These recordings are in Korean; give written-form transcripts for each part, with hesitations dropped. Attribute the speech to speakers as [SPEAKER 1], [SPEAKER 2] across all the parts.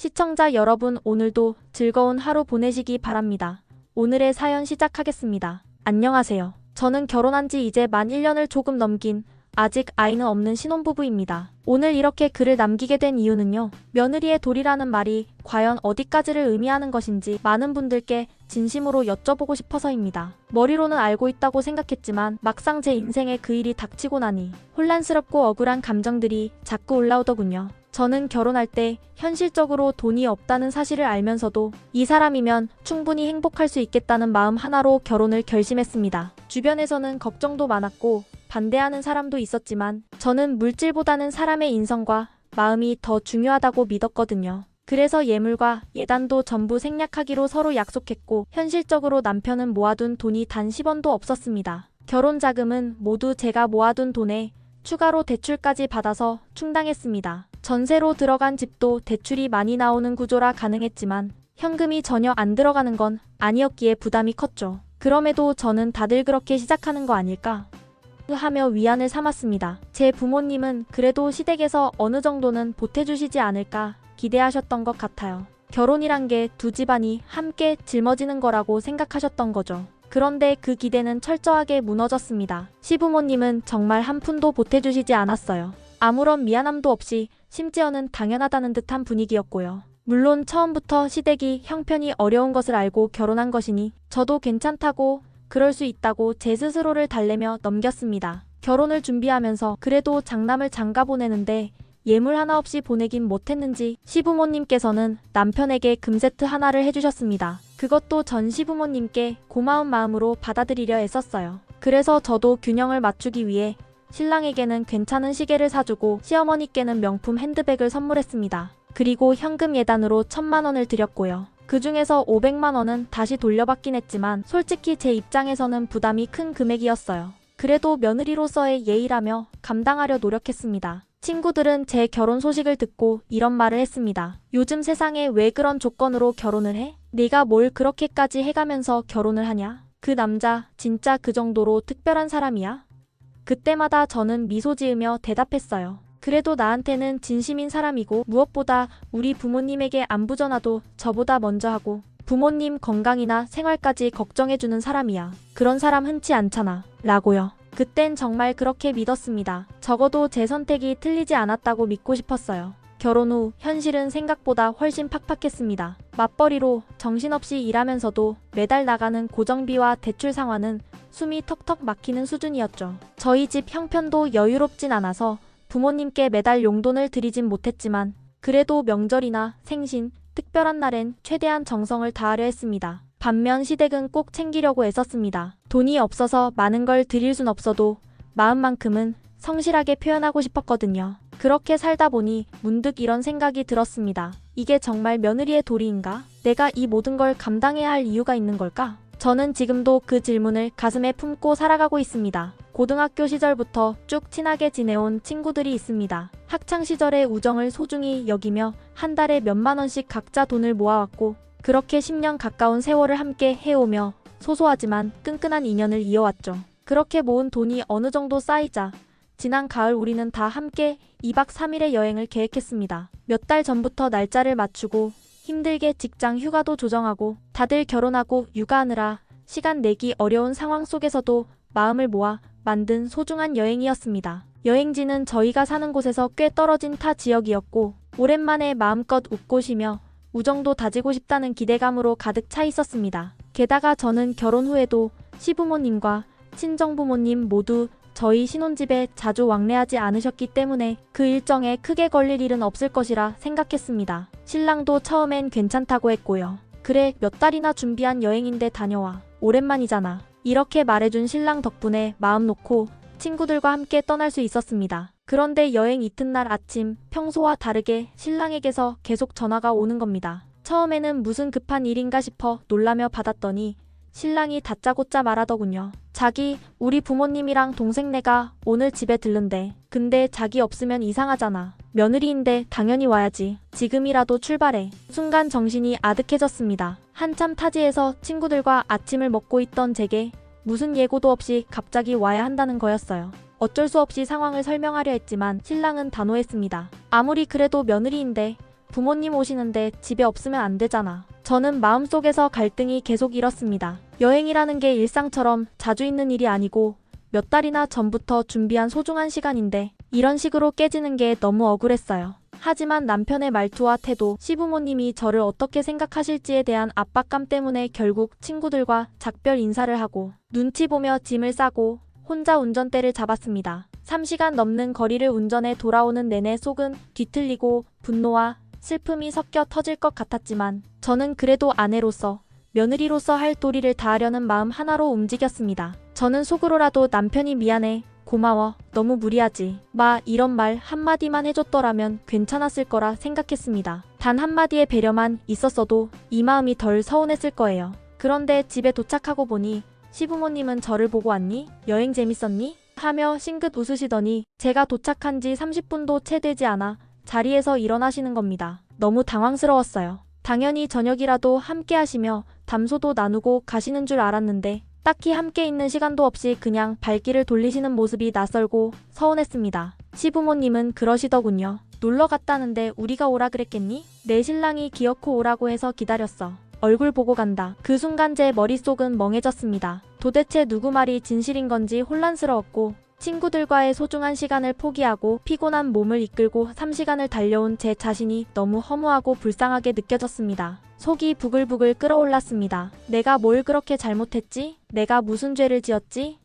[SPEAKER 1] 시청자 여러분, 오늘도 즐거운 하루 보내시기 바랍니다. 오늘의 사연 시작하겠습니다. 안녕하세요. 저는 결혼한 지 이제 만 1년을 조금 넘긴 아직 아이는 없는 신혼부부입니다. 오늘 이렇게 글을 남기게 된 이유는요. 며느리의 도리라는 말이 과연 어디까지를 의미하는 것인지 많은 분들께 진심으로 여쭤보고 싶어서입니다. 머리로는 알고 있다고 생각했지만 막상 제 인생에 그 일이 닥치고 나니 혼란스럽고 억울한 감정들이 자꾸 올라오더군요. 저는 결혼할 때 현실적으로 돈이 없다는 사실을 알면서도 이 사람이면 충분히 행복할 수 있겠다는 마음 하나로 결혼을 결심했습니다. 주변에서는 걱정도 많았고 반대하는 사람도 있었지만 저는 물질보다는 사람의 인성과 마음이 더 중요하다고 믿었거든요. 그래서 예물과 예단도 전부 생략하기로 서로 약속했고 현실적으로 남편은 모아둔 돈이 단 10원도 없었습니다. 결혼 자금은 모두 제가 모아둔 돈에 추가로 대출까지 받아서 충당했습니다. 전세로 들어간 집도 대출이 많이 나오는 구조라 가능했지만 현금이 전혀 안 들어가는 건 아니었기에 부담이 컸죠. 그럼에도 저는 다들 그렇게 시작하는 거 아닐까 하며 위안을 삼았습니다. 제 부모님은 그래도 시댁에서 어느 정도는 보태주시지 않을까 기대하셨던 것 같아요. 결혼이란 게 두 집안이 함께 짊어지는 거라고 생각하셨던 거죠. 그런데 그 기대는 철저하게 무너졌습니다. 시부모님은 정말 한 푼도 보태주시지 않았어요. 아무런 미안함도 없이 심지어는 당연하다는 듯한 분위기였고요. 물론 처음부터 시댁이 형편이 어려운 것을 알고 결혼한 것이니 저도 괜찮다고 그럴 수 있다고 제 스스로를 달래며 넘겼습니다. 결혼을 준비하면서 그래도 장남을 장가 보내는데 예물 하나 없이 보내긴 못했는지 시부모님께서는 남편에게 금세트 하나를 해주셨습니다. 그것도 전 시부모님께 고마운 마음으로 받아들이려 애썼어요. 그래서 저도 균형을 맞추기 위해 신랑에게는 괜찮은 시계를 사주고 시어머니께는 명품 핸드백을 선물했습니다. 그리고 현금 예단으로 1,000만 원을 드렸고요. 그 중에서 500만 원은 다시 돌려받긴 했지만 솔직히 제 입장에서는 부담이 큰 금액이었어요. 그래도 며느리로서의 예의라며 감당하려 노력했습니다. 친구들은 제 결혼 소식을 듣고 이런 말을 했습니다. 요즘 세상에 왜 그런 조건으로 결혼을 해? 네가 뭘 그렇게까지 해가면서 결혼을 하냐? 그 남자 진짜 그 정도로 특별한 사람이야? 그때마다 저는 미소 지으며 대답했어요. 그래도 나한테는 진심인 사람이고 무엇보다 우리 부모님에게 안부 전화도 저보다 먼저 하고 부모님 건강이나 생활까지 걱정해주는 사람이야. 그런 사람 흔치 않잖아. 라고요. 그땐 정말 그렇게 믿었습니다. 적어도 제 선택이 틀리지 않았다고 믿고 싶었어요. 결혼 후 현실은 생각보다 훨씬 팍팍했습니다. 맞벌이로 정신없이 일하면서도 매달 나가는 고정비와 대출 상환은 숨이 턱턱 막히는 수준이었죠. 저희 집 형편도 여유롭진 않아서 부모님께 매달 용돈을 드리진 못했지만 그래도 명절이나 생신, 특별한 날엔 최대한 정성을 다하려 했습니다. 반면 시댁은 꼭 챙기려고 애썼습니다. 돈이 없어서 많은 걸 드릴 순 없어도 마음만큼은 성실하게 표현하고 싶었거든요. 그렇게 살다 보니 문득 이런 생각이 들었습니다. 이게 정말 며느리의 도리인가? 내가 이 모든 걸 감당해야 할 이유가 있는 걸까? 저는 지금도 그 질문을 가슴에 품고 살아가고 있습니다. 고등학교 시절부터 쭉 친하게 지내온 친구들이 있습니다. 학창시절의 우정을 소중히 여기며 한 달에 몇만 원씩 각자 돈을 모아왔고 그렇게 10년 가까운 세월을 함께 해오며 소소하지만 끈끈한 인연을 이어왔죠. 그렇게 모은 돈이 어느 정도 쌓이자 지난 가을 우리는 다 함께 2박 3일의 여행을 계획했습니다. 몇 달 전부터 날짜를 맞추고 힘들게 직장 휴가도 조정하고 다들 결혼하고 육아하느라 시간 내기 어려운 상황 속에서도 마음을 모아 만든 소중한 여행이었습니다. 여행지는 저희가 사는 곳에서 꽤 떨어진 타 지역이었고 오랜만에 마음껏 웃고 쉬며 우정도 다지고 싶다는 기대감으로 가득 차 있었습니다. 게다가 저는 결혼 후에도 시부모님과 친정부모님 모두 저희 신혼집에 자주 왕래하지 않으셨기 때문에 그 일정에 크게 걸릴 일은 없을 것이라 생각했습니다. 신랑도 처음엔 괜찮다고 했고요. 그래, 몇 달이나 준비한 여행인데 다녀와. 오랜만이잖아. 이렇게 말해준 신랑 덕분에 마음 놓고 친구들과 함께 떠날 수 있었습니다. 그런데 여행 이튿날 아침 평소와 다르게 신랑에게서 계속 전화가 오는 겁니다. 처음에는 무슨 급한 일인가 싶어 놀라며 받았더니 신랑이 다짜고짜 말하더군요. 자기 우리 부모님이랑 동생네가 오늘 집에 들른대. 근데 자기 없으면 이상하잖아. 며느리인데 당연히 와야지. 지금이라도 출발해. 순간 정신이 아득해졌습니다. 한참 타지에서 친구들과 아침을 먹고 있던 제게 무슨 예고도 없이 갑자기 와야 한다는 거였어요. 어쩔 수 없이 상황을 설명하려 했지만 신랑은 단호했습니다. 아무리 그래도 며느리인데 부모님 오시는데 집에 없으면 안 되잖아. 저는 마음속에서 갈등이 계속 일었습니다. 여행이라는 게 일상처럼 자주 있는 일이 아니고 몇 달이나 전부터 준비한 소중한 시간인데 이런 식으로 깨지는 게 너무 억울했어요. 하지만 남편의 말투와 태도, 시부모님이 저를 어떻게 생각하실지에 대한 압박감 때문에 결국 친구들과 작별 인사를 하고 눈치 보며 짐을 싸고 혼자 운전대를 잡았습니다. 3시간 넘는 거리를 운전해 돌아오는 내내 속은 뒤틀리고 분노와 슬픔이 섞여 터질 것 같았지만 저는 그래도 아내로서 며느리로서 할 도리를 다하려는 마음 하나로 움직였습니다. 저는 속으로라도 남편이 미안해, 고마워, 너무 무리하지 마 이런 말 한마디만 해줬더라면 괜찮았을 거라 생각했습니다. 단 한마디의 배려만 있었어도 이 마음이 덜 서운했을 거예요. 그런데 집에 도착하고 보니 시부모님은 저를 보고 왔니? 여행 재밌었니? 하며 싱긋 웃으시더니 제가 도착한 지 30분도 채 되지 않아 자리에서 일어나시는 겁니다. 너무 당황스러웠어요. 당연히 저녁이라도 함께 하시며 담소도 나누고 가시는 줄 알았는데 딱히 함께 있는 시간도 없이 그냥 발길을 돌리시는 모습이 낯설고 서운했습니다. 시부모님은 그러시더군요. 놀러 갔다는데 우리가 오라 그랬겠니? 내 신랑이 기어코 오라고 해서 기다렸어. 얼굴 보고 간다. 그 순간 제 머릿속은 멍해졌습니다. 도대체 누구 말이 진실인 건지 혼란스러웠고 친구들과의 소중한 시간을 포기하고 피곤한 몸을 이끌고 3시간을 달려온 제 자신이 너무 허무하고 불쌍하게 느껴졌습니다. 속이 부글부글 끓어올랐습니다. 내가 뭘 그렇게 잘못했지? 내가 무슨 죄를 지었지?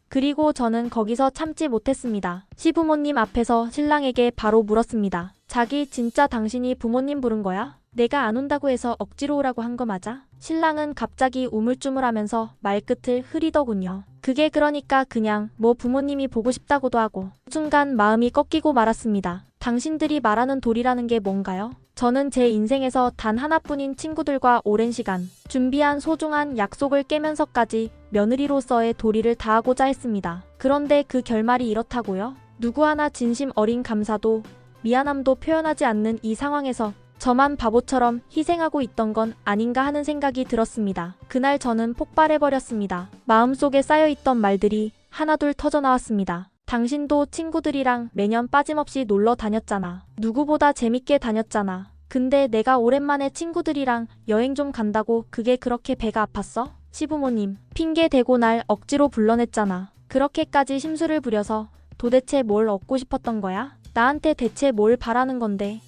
[SPEAKER 1] 그리고 저는 거기서 참지 못했습니다. 시부모님 앞에서 신랑에게 바로 물었습니다. 자기 진짜 당신이 부모님 부른 거야? 내가 안 온다고 해서 억지로 오라고 한 거 맞아? 신랑은 갑자기 우물쭈물하면서 말끝을 흐리더군요. 그게 그러니까 그냥 뭐 부모님이 보고 싶다고도 하고. 순간 마음이 꺾이고 말았습니다. 당신들이 말하는 도리라는 게 뭔가요? 저는 제 인생에서 단 하나뿐인 친구들과 오랜 시간 준비한 소중한 약속을 깨면서까지 며느리로서의 도리를 다하고자 했습니다. 그런데 그 결말이 이렇다고요? 누구 하나 진심 어린 감사도 미안함도 표현하지 않는 이 상황에서 저만 바보처럼 희생하고 있던 건 아닌가 하는 생각이 들었습니다. 그날 저는 폭발해버렸습니다. 마음속에 쌓여있던 말들이 하나둘 터져나왔습니다. 당신도 친구들이랑 매년 빠짐없이 놀러 다녔잖아. 누구보다 재밌게 다녔잖아. 근데 내가 오랜만에 친구들이랑 여행 좀 간다고 그게 그렇게 배가 아팠어? 시부모님, 핑계 대고 날 억지로 불러냈잖아. 그렇게까지 심술을 부려서 도대체 뭘 얻고 싶었던 거야? 나한테 대체 뭘 바라는 건데?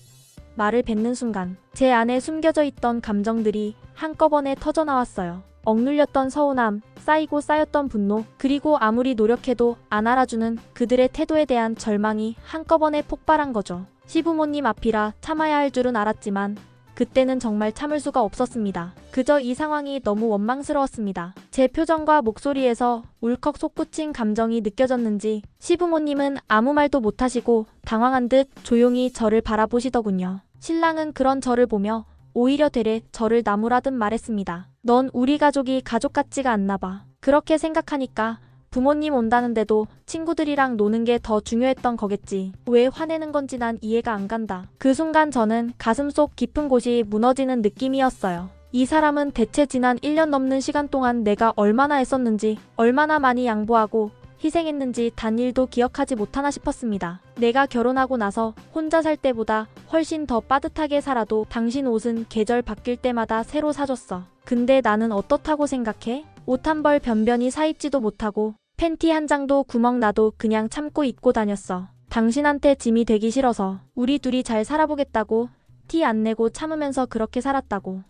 [SPEAKER 1] 말을 뱉는 순간 제 안에 숨겨져 있던 감정들이 한꺼번에 터져나왔어요. 억눌렸던 서운함, 쌓이고 쌓였던 분노, 그리고 아무리 노력해도 안 알아주는 그들의 태도에 대한 절망이 한꺼번에 폭발한 거죠. 시부모님 앞이라 참아야 할 줄은 알았지만 그때는 정말 참을 수가 없었습니다. 그저 이 상황이 너무 원망스러웠습니다. 제 표정과 목소리에서 울컥 솟구친 감정이 느껴졌는지 시부모님은 아무 말도 못하시고 당황한 듯 조용히 저를 바라보시더군요. 신랑은 그런 저를 보며 오히려 되레 저를 나무라듯 말했습니다. 넌 우리 가족이 가족 같지가 않나 봐. 그렇게 생각하니까 부모님 온다는데도 친구들이랑 노는 게 더 중요했던 거겠지. 왜 화내는 건지 난 이해가 안 간다. 그 순간 저는 가슴속 깊은 곳이 무너지는 느낌이었어요. 이 사람은 대체 지난 1년 넘는 시간 동안 내가 얼마나 애썼는지, 얼마나 많이 양보하고 희생했는지 단일도 기억하지 못하나 싶었습니다. 내가 결혼하고 나서 혼자 살 때보다 훨씬 더 빠듯하게 살아도 당신 옷은 계절 바뀔 때마다 새로 사줬어. 근데 나는 어떻다고 생각해? 옷 한 벌 변변히 사입지도 못하고 팬티 한 장도 구멍 나도 그냥 참고 입고 다녔어. 당신한테 짐이 되기 싫어서. 우리 둘이 잘 살아보겠다고 티 안 내고 참으면서 그렇게 살았다고.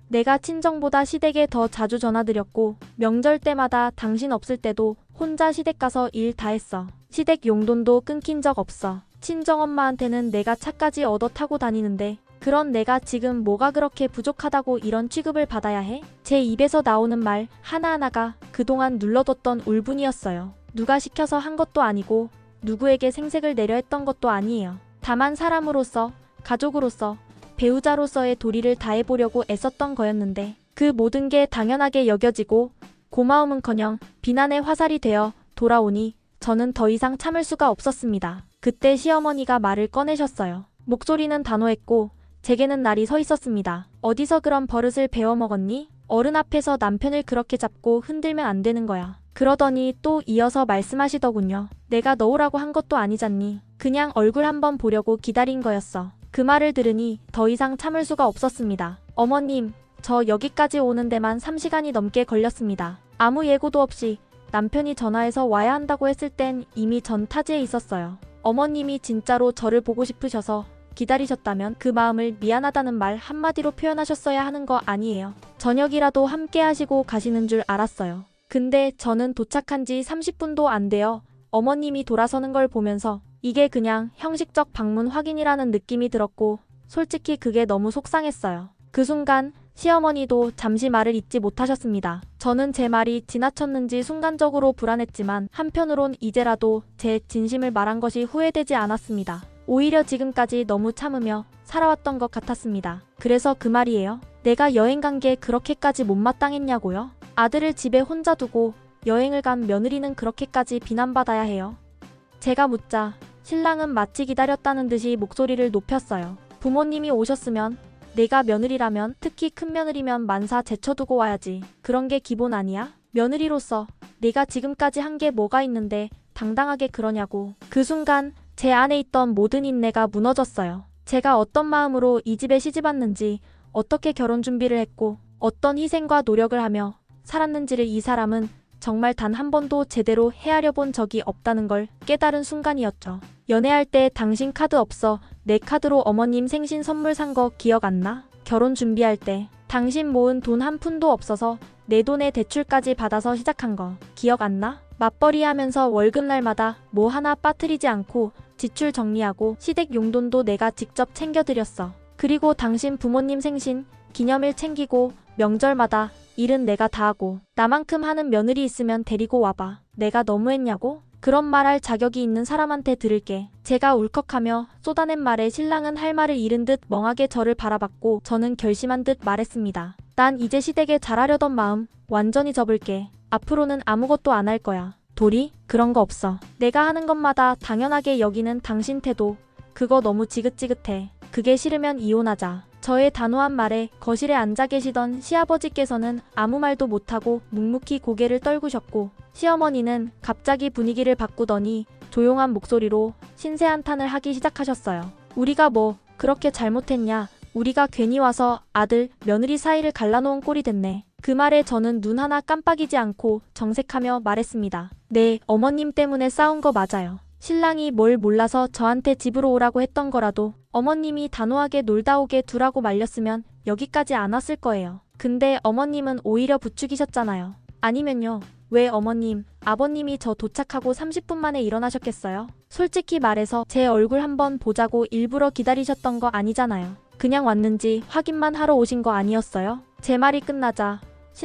[SPEAKER 1] 내가 친정보다 시댁에 더 자주 전화드렸고 명절 때마다 당신 없을 때도 혼자 시댁 가서 일 다 했어. 시댁 용돈도 끊긴 적 없어. 친정엄마한테는 내가 차까지 얻어 타고 다니는데 그런 내가 지금 뭐가 그렇게 부족하다고 이런 취급을 받아야 해? 제 입에서 나오는 말 하나하나가 그동안 눌러뒀던 울분이었어요. 누가 시켜서 한 것도 아니고 누구에게 생색을 내려 했던 것도 아니에요. 다만 사람으로서, 가족으로서, 배우자로서의 도리를 다해보려고 애썼던 거였는데 그 모든 게 당연하게 여겨지고 고마움은커녕 비난의 화살이 되어 돌아오니 저는 더 이상 참을 수가 없었습니다. 그때 시어머니가 말을 꺼내셨어요. 목소리는 단호했고 제게는 날이 서 있었습니다. 어디서 그런 버릇을 배워먹었니? 어른 앞에서 남편을 그렇게 잡고 흔들면 안 되는 거야. 그러더니 또 이어서 말씀하시더군요. 내가 넣으라고 한 것도 아니잖니. 그냥 얼굴 한번 보려고 기다린 거였어. 그 말을 들으니 더 이상 참을 수가 없었습니다. 어머님, 저 여기까지 오는 데만 3시간이 넘게 걸렸습니다. 아무 예고도 없이 남편이 전화해서 와야 한다고 했을 땐 이미 전 타지에 있었어요. 어머님이 진짜로 저를 보고 싶으셔서 기다리셨다면 그 마음을 미안하다는 말 한마디로 표현하셨어야 하는 거 아니에요. 저녁이라도 함께 하시고 가시는 줄 알았어요. 근데 저는 도착한 지 30분도 안 돼요. 어머님이 돌아서는 걸 보면서 이게 그냥 형식적 방문 확인이라는 느낌이 들었고 솔직히 그게 너무 속상했어요. 그 순간 시어머니도 잠시 말을 잇지 못하셨습니다. 저는 제 말이 지나쳤는지 순간적으로 불안했지만 한편으론 이제라도 제 진심을 말한 것이 후회되지 않았습니다. 오히려 지금까지 너무 참으며 살아왔던 것 같았습니다. 그래서 그 말이에요. 내가 여행 간 게 그렇게까지 못마땅했냐고요? 아들을 집에 혼자 두고 여행을 간 며느리는 그렇게까지 비난받아야 해요? 제가 묻자 신랑은 마치 기다렸다는 듯이 목소리를 높였어요. 부모님이 오셨으면 내가 며느리라면 특히 큰 며느리면 만사 제쳐두고 와야지. 그런 게 기본 아니야? 며느리로서 내가 지금까지 한 게 뭐가 있는데 당당하게 그러냐고. 그 순간 제 안에 있던 모든 인내가 무너졌어요. 제가 어떤 마음으로 이 집에 시집왔는지, 어떻게 결혼 준비를 했고, 어떤 희생과 노력을 하며 살았는지를 이 사람은 정말 단 한 번도 제대로 헤아려 본 적이 없다는 걸 깨달은 순간이었죠. 연애할 때 당신 카드 없어 내 카드로 어머님 생신 선물 산 거 기억 안 나? 결혼 준비할 때 당신 모은 돈 한 푼도 없어서 내 돈에 대출까지 받아서 시작한 거 기억 안 나? 맞벌이 하면서 월급날마다 뭐 하나 빠뜨리지 않고 지출 정리하고 시댁 용돈도 내가 직접 챙겨드렸어. 그리고 당신 부모님 생신, 기념일 챙기고 명절마다 일은 내가 다 하고 나만큼 하는 며느리 있으면 데리고 와봐. 내가 너무했냐고? 그런 말할 자격이 있는 사람한테 들을게. 제가 울컥하며 쏟아낸 말에 신랑은 할 말을 잃은 듯 멍하게 저를 바라봤고 저는 결심한 듯 말했습니다. 난 이제 시댁에 잘하려던 마음 완전히 접을게. 앞으로는 아무것도 안 할 거야. 도리? 그런 거 없어. 내가 하는 것마다 당연하게 여기는 당신 태도. 그거 너무 지긋지긋해. 그게 싫으면 이혼하자. 저의 단호한 말에 거실에 앉아 계시던 시아버지께서는 아무 말도 못하고 묵묵히 고개를 떨구셨고 시어머니는 갑자기 분위기를 바꾸더니 조용한 목소리로 신세한탄을 하기 시작하셨어요. 우리가 뭐 그렇게 잘못했냐? 우리가 괜히 와서 아들, 며느리 사이를 갈라놓은 꼴이 됐네. 그 말에 저는 눈 하나 깜빡이지 않고 정색하며 말했습니다. 네, 어머님 때문에 싸운 거 맞아요. 신랑이 뭘 몰라서 저한테 집으로 오라고 했던 거라도 어머님이 단호하게 놀다 오게 두라고 말렸으면 여기까지 안 왔을 거예요. 근데 어머님은 오히려 부추기셨잖아요. 아니면요. 왜 어머님, 아버님이 저 도착하고 30분 만에 일어나셨겠어요? 솔직히 말해서 제 얼굴 한번 보자고 일부러 기다리셨던 거 아니잖아요. 그냥 왔는지 확인만 하러 오신 거 아니었어요? 제 말이 끝나자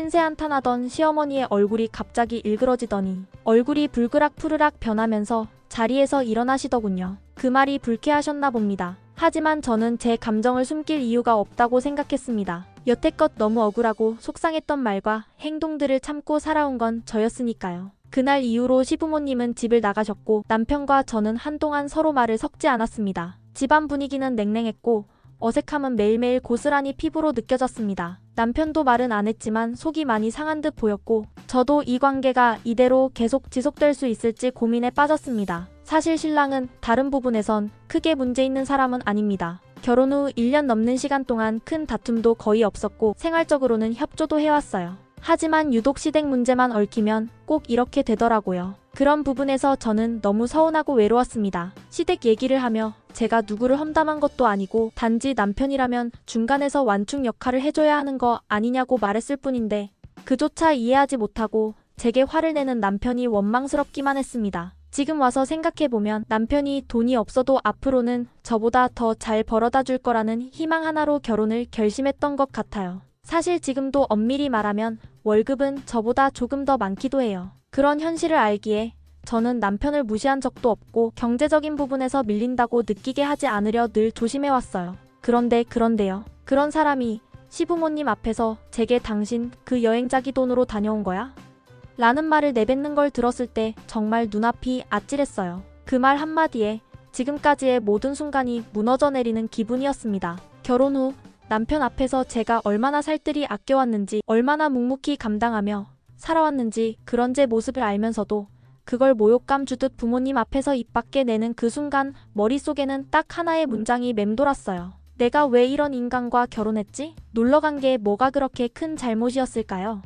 [SPEAKER 1] 신세한탄하던 시어머니의 얼굴이 갑자기 일그러지더니 얼굴이 불그락 푸르락 변하면서 자리에서 일어나시더군요. 그 말이 불쾌하셨나 봅니다. 하지만 저는 제 감정을 숨길 이유가 없다고 생각했습니다. 여태껏 너무 억울하고 속상했던 말과 행동들을 참고 살아온 건 저였으니까요. 그날 이후로 시부모님은 집을 나가셨고 남편과 저는 한동안 서로 말을 섞지 않았습니다. 집안 분위기는 냉랭했고 어색함은 매일매일 고스란히 피부로 느껴졌습니다. 남편도 말은 안 했지만 속이 많이 상한 듯 보였고 저도 이 관계가 이대로 계속 지속될 수 있을지 고민에 빠졌습니다. 사실 신랑은 다른 부분에선 크게 문제 있는 사람은 아닙니다. 결혼 후 1년 넘는 시간 동안 큰 다툼도 거의 없었고 생활적으로는 협조도 해왔어요. 하지만 유독 시댁 문제만 얽히면 꼭 이렇게 되더라고요. 그런 부분에서 저는 너무 서운하고 외로웠습니다. 시댁 얘기를 하며 제가 누구를 험담한 것도 아니고 단지 남편이라면 중간에서 완충 역할을 해줘야 하는 거 아니냐고 말했을 뿐인데 그조차 이해하지 못하고 제게 화를 내는 남편이 원망스럽기만 했습니다. 지금 와서 생각해보면 남편이 돈이 없어도 앞으로는 저보다 더 잘 벌어다 줄 거라는 희망 하나로 결혼을 결심했던 것 같아요. 사실 지금도 엄밀히 말하면 월급은 저보다 조금 더 많기도 해요. 그런 현실을 알기에 저는 남편을 무시한 적도 없고 경제적인 부분에서 밀린다고 느끼게 하지 않으려 늘 조심해왔어요. 그런데요. 그런 사람이 시부모님 앞에서 제게 당신 그 여행자기 돈으로 다녀온 거야? 라는 말을 내뱉는 걸 들었을 때 정말 눈앞이 아찔했어요. 그 말 한마디에 지금까지의 모든 순간이 무너져 내리는 기분이었습니다. 결혼 후 남편 앞에서 제가 얼마나 살뜰히 아껴왔는지 얼마나 묵묵히 감당하며 살아왔는지 그런 제 모습을 알면서도 그걸 모욕감 주듯 부모님 앞에서 입 밖에 내는 그 순간 머릿속에는 딱 하나의 문장이 맴돌았어요. 내가 왜 이런 인간과 결혼했지? 놀러 간 게 뭐가 그렇게 큰 잘못이었을까요?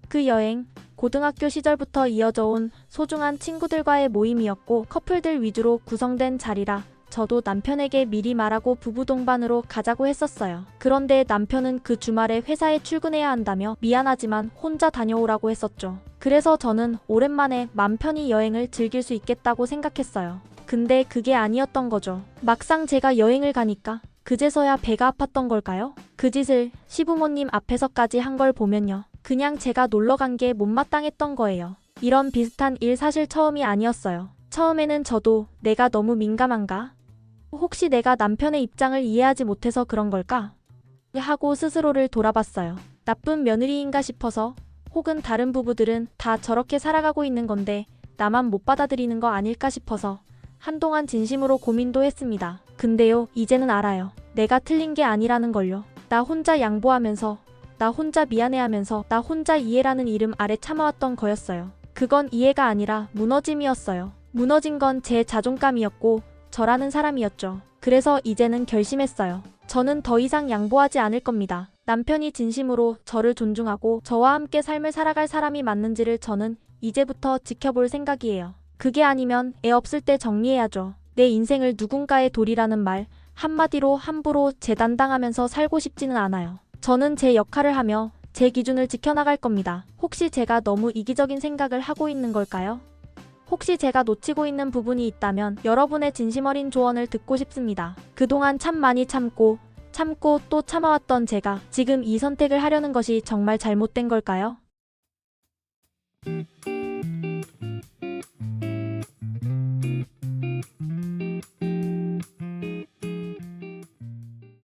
[SPEAKER 1] 그 여행, 고등학교 시절부터 이어져 온 소중한 친구들과의 모임이었고 커플들 위주로 구성된 자리라 저도 남편에게 미리 말하고 부부 동반으로 가자고 했었어요. 그런데 남편은 그 주말에 회사에 출근해야 한다며 미안하지만 혼자 다녀오라고 했었죠. 그래서 저는 오랜만에 맘 편히 여행을 즐길 수 있겠다고 생각했어요. 근데 그게 아니었던 거죠. 막상 제가 여행을 가니까 그제서야 배가 아팠던 걸까요? 그 짓을 시부모님 앞에서까지 한 걸 보면요. 그냥 제가 놀러 간 게 못마땅했던 거예요. 이런 비슷한 일 사실 처음이 아니었어요. 처음에는 저도 내가 너무 민감한가? 혹시 내가 남편의 입장을 이해하지 못해서 그런 걸까? 하고 스스로를 돌아봤어요. 나쁜 며느리인가 싶어서 혹은 다른 부부들은 다 저렇게 살아가고 있는 건데 나만 못 받아들이는 거 아닐까 싶어서 한동안 진심으로 고민도 했습니다. 근데요, 이제는 알아요. 내가 틀린 게 아니라는 걸요. 나 혼자 양보하면서, 나 혼자 미안해하면서, 나 혼자 이해라는 이름 아래 참아왔던 거였어요. 그건 이해가 아니라 무너짐이었어요. 무너진 건 제 자존감이었고 저라는 사람이었죠. 그래서 이제는 결심했어요. 저는 더 이상 양보하지 않을 겁니다. 남편이 진심으로 저를 존중하고 저와 함께 삶을 살아갈 사람이 맞는지를 저는 이제부터 지켜볼 생각이에요. 그게 아니면 애 없을 때 정리해야죠. 내 인생을 누군가의 도리라는 말 한마디로 함부로 재단당하면서 살고 싶지는 않아요. 저는 제 역할을 하며 제 기준을 지켜나갈 겁니다. 혹시 제가 너무 이기적인 생각을 하고 있는 걸까요? 혹시 제가 놓치고 있는 부분이 있다면 여러분의 진심 어린 조언을 듣고 싶습니다. 그동안 참 많이 참고 또 참아왔던 제가 지금 이 선택을 하려는 것이 정말 잘못된 걸까요?